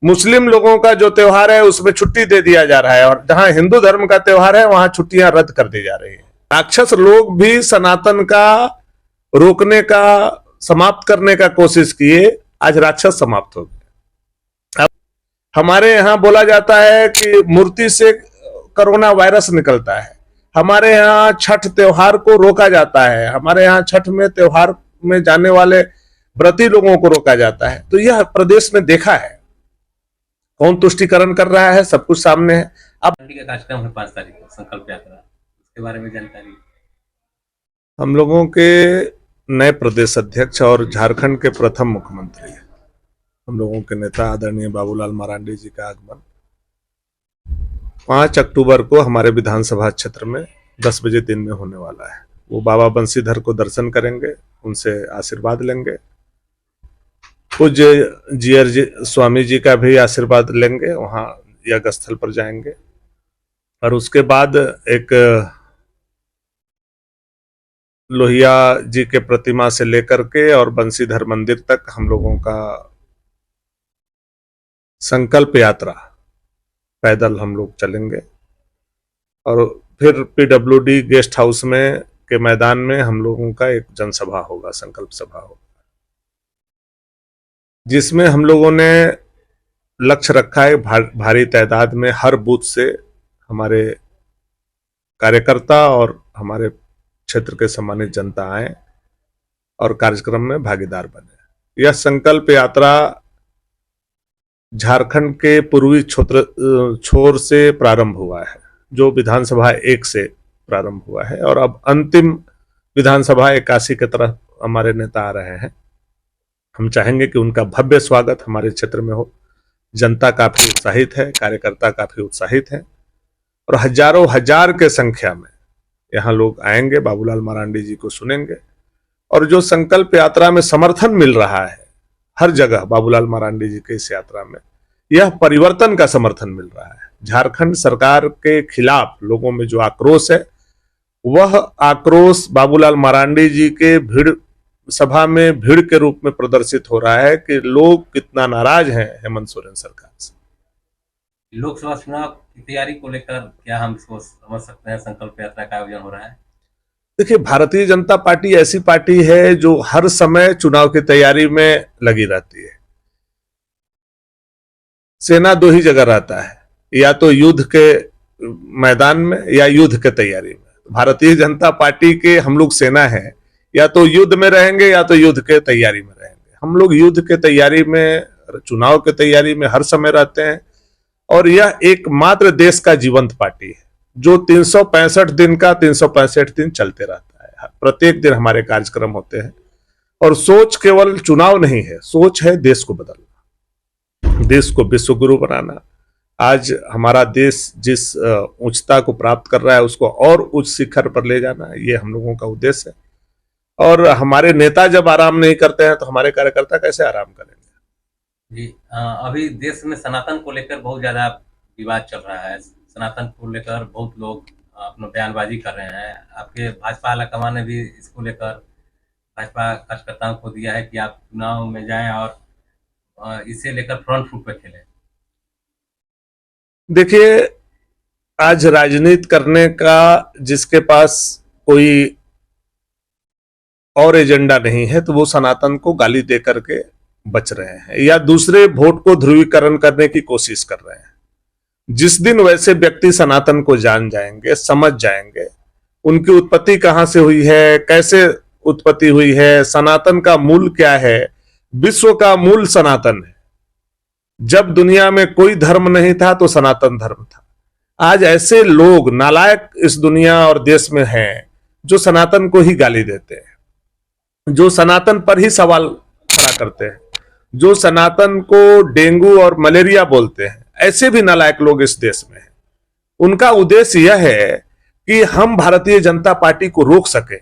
मुस्लिम लोगों का जो त्योहार है उसमें छुट्टी दे दिया जा रहा है, और जहां हिंदू धर्म का त्योहार है वहां छुट्टियां रद्द कर दी जा रही है। राक्षस लोग भी सनातन का रोकने का, समाप्त करने का कोशिश किए, आज राक्षस समाप्त हो गए। अब हमारे यहाँ बोला जाता है कि मूर्ति से कोरोना वायरस निकलता है, हमारे यहाँ छठ त्योहार को रोका जाता है, हमारे यहाँ छठ में त्योहार में जाने वाले व्रती लोगों को रोका जाता है। तो यह प्रदेश में देखा है, कौन तुष्टिकरण कर रहा है, सब कुछ सामने है। अब का कार्यक्रम है 5 तारीख को, संकल्प यात्रा, उसके बारे में जानकारी। हम लोगों के नए प्रदेश अध्यक्ष और झारखंड के प्रथम मुख्यमंत्री, हम लोगों के नेता आदरणीय बाबूलाल मरांडी जी का आगमन 5 अक्टूबर को हमारे विधानसभा क्षेत्र में 10 बजे दिन में होने वाला है। वो बाबा बंसीधर को दर्शन करेंगे, उनसे आशीर्वाद लेंगे, पूज्य जीआर स्वामी जी का भी आशीर्वाद लेंगे, वहां यज्ञ स्थल पर जाएंगे, और उसके बाद एक लोहिया जी के प्रतिमा से लेकर के और बंसीधर मंदिर तक हम लोगों का संकल्प यात्रा पैदल हम लोग चलेंगे, और फिर पीडब्ल्यूडी गेस्ट हाउस में के मैदान में हम लोगों का एक जनसभा होगा, संकल्प सभा होगा, जिसमें हम लोगों ने लक्ष्य रखा है भारी तादाद में हर बूथ से हमारे कार्यकर्ता और हमारे क्षेत्र के सम्मानित जनता आए और कार्यक्रम में भागीदार बने। यह संकल्प यात्रा झारखंड के पूर्वी छोर से प्रारंभ हुआ है, जो विधानसभा 1 से प्रारंभ हुआ है, और अब अंतिम विधानसभा 81 की तरफ हमारे नेता आ रहे हैं। हम चाहेंगे कि उनका भव्य स्वागत हमारे क्षेत्र में हो। जनता काफी उत्साहित है, कार्यकर्ता काफी उत्साहित है, और हजारों हजार के संख्या में यहाँ लोग आएंगे, बाबूलाल मरांडी जी को सुनेंगे, और जो संकल्प यात्रा में समर्थन मिल रहा है हर जगह बाबूलाल मरांडी जी के इस यात्रा में, यह परिवर्तन का समर्थन मिल रहा है। झारखंड सरकार के खिलाफ लोगों में जो आक्रोश है, वह आक्रोश बाबूलाल मरांडी जी के भीड़ सभा में भीड़ के रूप में प्रदर्शित हो रहा है कि लोग कितना नाराज हैं हेमंत सोरेन सरकार से। लोकसभा चुनाव की तैयारी को लेकर क्या हम इसको समझ सकते हैं, संकल्प यात्रा का आयोजन हो रहा है? देखिए, भारतीय जनता पार्टी ऐसी पार्टी है जो हर समय चुनाव की तैयारी में लगी रहती है। सेना 2 ही जगह रहता है, या तो युद्ध के मैदान में या युद्ध के तैयारी में। भारतीय जनता पार्टी के हम लोग सेना है, या तो युद्ध में रहेंगे या तो युद्ध के तैयारी में रहेंगे। हम लोग युद्ध के तैयारी में, चुनाव के तैयारी में हर समय रहते हैं, और यह एकमात्र देश का जीवंत पार्टी है जो 365 दिन का 365 दिन चलते रहता है। प्रत्येक दिन हमारे कार्यक्रम होते हैं, और सोच केवल चुनाव नहीं है, सोच है देश को बदलना, देश को विश्व गुरु बनाना। आज हमारा देश जिस उच्चता को प्राप्त कर रहा है उसको और उच्च शिखर पर ले जाना, ये हम लोगों का उद्देश्य है। और हमारे नेता जब आराम नहीं करते हैं तो हमारे कार्यकर्ता कैसे आराम करेंगे? जी, अभी देश में सनातन को लेकर बहुत ज्यादा विवाद चल रहा है। सनातन को लेकर बहुत लोग अपना बयानबाजी कर रहे हैं। आपके भाजपा आलाकमान ने भी इसको लेकर भाजपा कार्यकर्ताओं को दिया है कि आप चुनाव में जाएं और इसे लेकर फ्रंट फुट पर खेलें। देखिए, आज राजनीति करने का जिसके पास कोई और एजेंडा नहीं है तो वो सनातन को गाली दे करके बच रहे हैं, या दूसरे वोट को ध्रुवीकरण करने की कोशिश कर रहे हैं। जिस दिन वैसे व्यक्ति सनातन को जान जाएंगे, समझ जाएंगे, उनकी उत्पत्ति कहां से हुई है, कैसे उत्पत्ति हुई है, सनातन का मूल क्या है, विश्व का मूल सनातन है। जब दुनिया में कोई धर्म नहीं था तो सनातन धर्म था। आज ऐसे लोग नालायक इस दुनिया और देश में हैं जो सनातन को ही गाली देते हैं, जो सनातन पर ही सवाल खड़ा करते हैं, जो सनातन को डेंगू और मलेरिया बोलते हैं। ऐसे भी नालायक लोग इस देश में हैं। उनका उद्देश्य यह है कि हम भारतीय जनता पार्टी को रोक सके।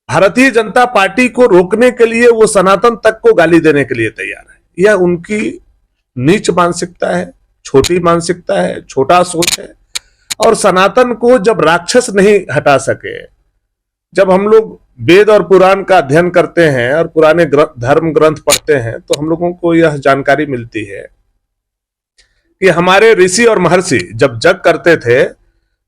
भारतीय जनता पार्टी को रोकने के लिए वो सनातन तक को गाली देने के लिए तैयार है। यह उनकी नीच मानसिकता है, छोटी मानसिकता है, छोटा सोच है। और सनातन को जब राक्षस नहीं हटा सके, जब हम लोग वेद और पुराण का अध्ययन करते हैं और पुराने धर्म ग्रंथ पढ़ते हैं तो हम लोगों को यह जानकारी मिलती है कि हमारे ऋषि और महर्षि जब यज्ञ करते थे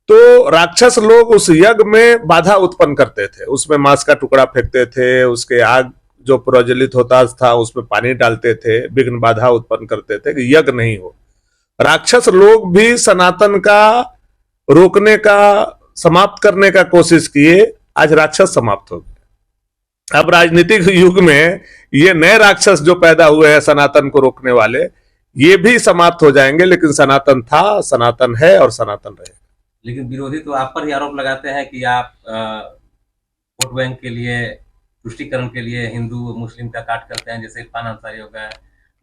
तो राक्षस लोग उस यज्ञ में बाधा उत्पन्न करते थे, उसमें मांस का टुकड़ा फेंकते थे, उसके आग जो प्रज्वलित होता था उसमें पानी डालते थे, विघ्न बाधा उत्पन्न करते थे कि यज्ञ नहीं हो। राक्षस लोग भी सनातन का रोकने का, समाप्त करने का कोशिश किए, आज राक्षस समाप्त हो गए। अब राजनीतिक युग में ये नए राक्षस जो पैदा हुए हैं सनातन को रोकने वाले, ये भी समाप्त हो जाएंगे, लेकिन सनातन था, सनातन है और सनातन रहेगा। लेकिन विरोधी तो आप पर ही आरोप लगाते हैं कि आप वोट बैंक के लिए, तुष्टीकरण के लिए हिंदू मुस्लिम का काट करते हैं, जैसे इरफान अंसारी हो गया,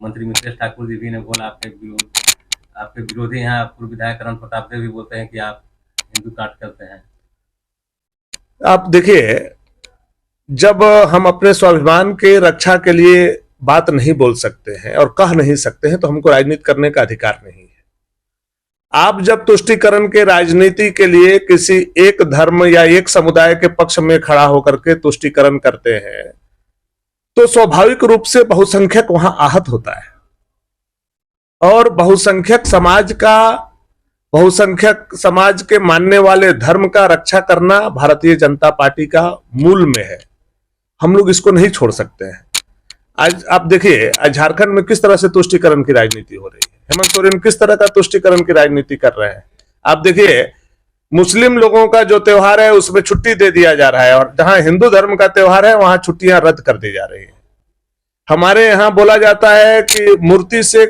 मंत्री मिथिलेश ठाकुर जी भी ने बोला आपके विरोधी यहाँ पूर्व विधायक करण प्रताप देव भी बोलते हैं कि आप हिंदू काट करते हैं। आप देखिए, जब हम अपने स्वाभिमान के रक्षा के लिए बात नहीं बोल सकते हैं और कह नहीं सकते हैं तो हमको राजनीति करने का अधिकार नहीं है। आप जब तुष्टीकरण के राजनीति के लिए किसी एक धर्म या एक समुदाय के पक्ष में खड़ा होकर के तुष्टीकरण करते हैं तो स्वाभाविक रूप से बहुसंख्यक वहां आहत होता है, और बहुसंख्यक समाज के मानने वाले धर्म का रक्षा करना भारतीय जनता पार्टी का मूल में है। हम लोग इसको नहीं छोड़ सकते हैं। आज आप देखिए, आज झारखंड में किस तरह से तुष्टीकरण की राजनीति हो रही है, हेमंत सोरेन किस तरह का तुष्टीकरण की राजनीति कर रहे हैं। आप देखिए, मुस्लिम लोगों का जो त्योहार है उसमें छुट्टी दे दिया जा रहा है, और जहां हिंदू धर्म का त्योहार है वहां छुट्टियां रद्द कर दी जा रही है। हमारे यहाँ बोला जाता है कि मूर्ति से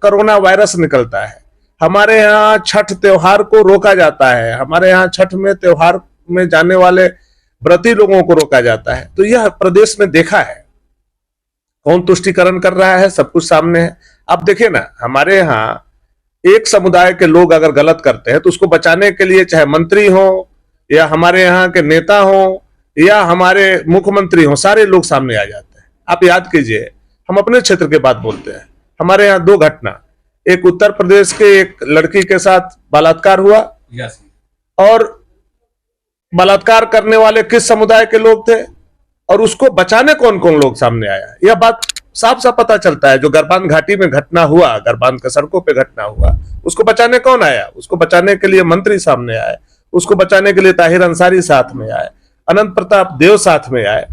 कोरोना वायरस निकलता है, हमारे यहाँ छठ त्योहार को रोका जाता है, हमारे यहाँ छठ में त्योहार में जाने वाले व्रती लोगों को रोका जाता है। तो यह प्रदेश में देखा है, कौन तुष्टीकरण कर रहा है, सब कुछ सामने है। अब देखिए ना, हमारे यहाँ एक समुदाय के लोग अगर गलत करते हैं तो उसको बचाने के लिए चाहे मंत्री हो या हमारे यहाँ के नेता हो या हमारे मुख्यमंत्री हो, सारे लोग सामने आ जाते हैं। आप याद कीजिए, हम अपने क्षेत्र की बात बोलते हैं, हमारे यहाँ 2 घटना, एक उत्तर प्रदेश के एक लड़की के साथ बलात्कार हुआ, और बलात्कार करने वाले किस समुदाय के लोग थे और उसको बचाने कौन कौन लोग सामने आया, यह बात साफ साफ पता चलता है। जो गरबान घाटी में घटना हुआ, गरबान के सड़कों पे घटना हुआ, उसको बचाने कौन आया? उसको बचाने के लिए मंत्री सामने आए, उसको बचाने के लिए ताहिर अंसारी साथ में आए, अनंत प्रताप देव साथ में आए।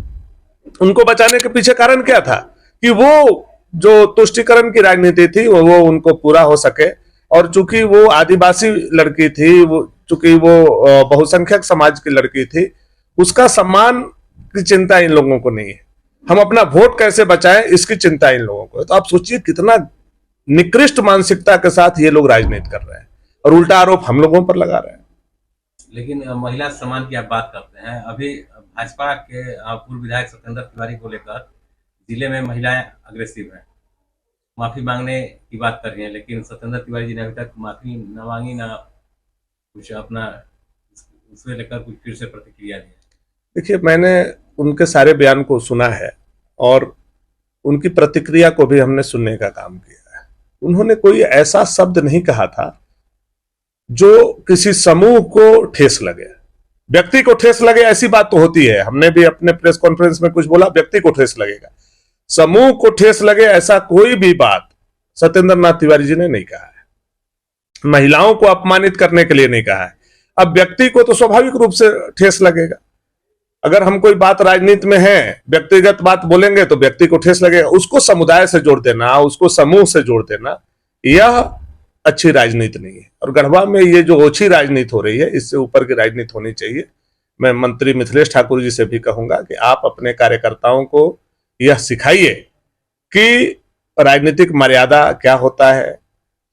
उनको बचाने के पीछे कारण क्या था कि वो जो तुष्टीकरण की राजनीति थी वो उनको पूरा हो सके, और चूंकि वो आदिवासी लड़की थी, वो चूंकि वो बहुसंख्यक समाज की लड़की थी, उसका सम्मान की चिंता इन लोगों को नहीं है। हम अपना वोट कैसे बचाएं इसकी चिंता इन लोगों को है। तो आप सोचिए कितना निकृष्ट मानसिकता के साथ ये लोग राजनीति कर रहे हैं, और उल्टा आरोप हम लोगों पर लगा रहे हैं। लेकिन महिला सम्मान की आप बात करते हैं, अभी भाजपा के पूर्व विधायक सत्येंद्र तिवारी को लेकर जिले में महिलाएं अग्रेसिव हैं, माफी मांगने की बात कर रही हैं, लेकिन सत्येंद्र तिवारी जी ने अभी तक माफी न मांगी, ना कुछ अपना उसको लेकर कुछ फिर से प्रतिक्रिया दी। देखिए, मैंने उनके सारे बयान को सुना है और उनकी प्रतिक्रिया को भी हमने सुनने का काम किया है। उन्होंने कोई ऐसा शब्द नहीं कहा था जो किसी समूह को ठेस लगे, व्यक्ति को ठेस लगे, ऐसी बात तो होती है। हमने भी अपने प्रेस कॉन्फ्रेंस में कुछ बोला, व्यक्ति को ठेस लगेगा, समूह को ठेस लगे, ऐसा कोई भी बात सत्येंद्र नाथ तिवारी जी ने नहीं कहा है। महिलाओं को अपमानित करने के लिए नहीं कहा है। अब व्यक्ति को तो स्वाभाविक रूप से ठेस लगेगा। अगर हम कोई बात राजनीति में है, व्यक्तिगत बात बोलेंगे तो व्यक्ति को ठेस लगेगा। उसको समुदाय से जोड़ देना, उसको समूह से जोड़ देना, यह अच्छी राजनीति नहीं है। और गढ़वा में ये जो ओछी राजनीति हो रही है, इससे ऊपर की राजनीति होनी चाहिए। मैं मंत्री मिथिलेश ठाकुर जी से भी कहूंगा कि आप अपने कार्यकर्ताओं को यह सिखाइए कि राजनीतिक मर्यादा क्या होता है।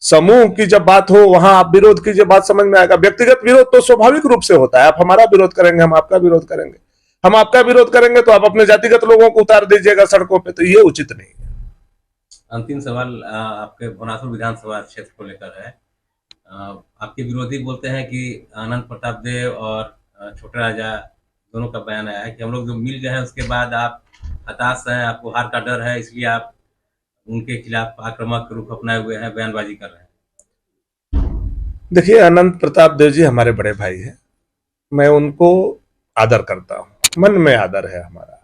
समूह की जब बात हो वहां आप विरोध कीजिए, बात समझ में आएगा। व्यक्तिगत विरोध तो स्वाभाविक रूप से होता है, आप हमारा विरोध करेंगे, हम आपका विरोध करेंगे, हम आपका विरोध करेंगे तो आप अपने जातिगत लोगों को उतार दीजिएगा सड़कों पे, तो ये उचित नहीं है। अंतिम सवाल आपके भुवनासुर विधानसभा क्षेत्र को लेकर है। आपके विरोधी बोलते हैं कि अनंत प्रताप देव और छोटे राजा दोनों का बयान आया है कि हम लोग जो मिल गए हैं उसके बाद आप हताश हैं, आपको हार का डर है, इसलिए आप उनके खिलाफ आक्रामक रुख अपनाए हुए हैं, बयानबाजी कर रहे हैं। देखिए, अनंत प्रताप देव जी हमारे बड़े भाई हैं, मैं उनको आदर करता हूं, मन में आदर है हमारा।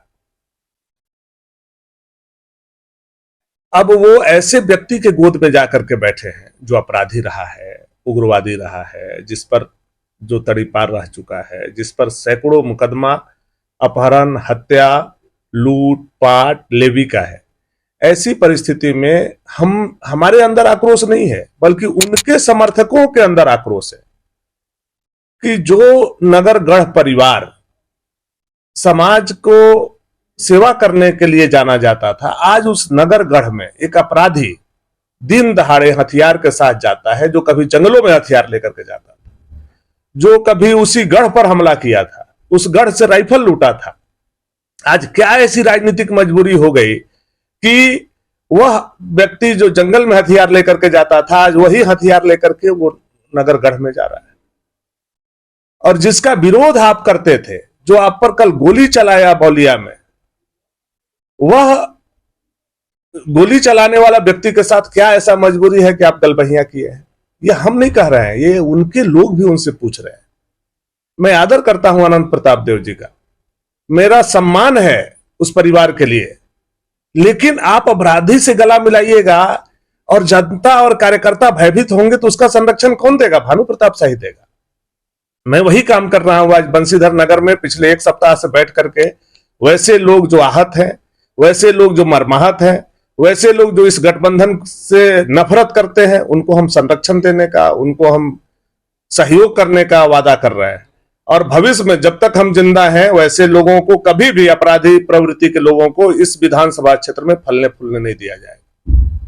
अब वो ऐसे व्यक्ति के गोद में जाकर के बैठे हैं जो अपराधी रहा है, उग्रवादी रहा है, जिस पर जो तड़ीपार रह चुका है, जिस पर सैकड़ों मुकदमा अपहरण, हत्या, लूट पाट, लेवी का है। ऐसी परिस्थिति में हमारे अंदर आक्रोश नहीं है, बल्कि उनके समर्थकों के अंदर आक्रोश है कि जो नगरगढ़ परिवार समाज को सेवा करने के लिए जाना जाता था, आज उस नगरगढ़ में एक अपराधी दिन दहाड़े हथियार के साथ जाता है, जो कभी जंगलों में हथियार लेकर के जाता था, जो कभी उसी गढ़ पर हमला किया था, उस गढ़ से राइफल लूटा था। आज क्या ऐसी राजनीतिक मजबूरी हो गई कि वह व्यक्ति जो जंगल में हथियार लेकर के जाता था, आज वही हथियार लेकर के वो नगरगढ़ में जा रहा है। और जिसका विरोध आप करते थे, जो आप पर कल गोली चलाया बौलिया में, वह गोली चलाने वाला व्यक्ति के साथ क्या ऐसा मजबूरी है कि आप गलबहियां किए हैं? ये हम नहीं कह रहे हैं, ये उनके लोग भी उनसे पूछ रहे हैं। मैं आदर करता हूं अनंत प्रताप देव जी का, मेरा सम्मान है उस परिवार के लिए, लेकिन आप अपराधी से गला मिलाइएगा और जनता और कार्यकर्ता भयभीत होंगे तो उसका संरक्षण कौन देगा? भानु प्रताप शाही देगा। मैं वही काम कर रहा हूं आज बंशीधर नगर में पिछले एक सप्ताह से बैठ करके। वैसे लोग जो आहत हैं, वैसे लोग जो मर्माहत हैं, वैसे लोग जो इस गठबंधन से नफरत करते हैं, उनको हम संरक्षण देने का, उनको हम सहयोग करने का वादा कर रहे हैं। और भविष्य में जब तक हम जिंदा हैं, वैसे लोगों को कभी भी, अपराधी प्रवृत्ति के लोगों को इस विधानसभा क्षेत्र में फलने फूलने नहीं दिया जाएगा।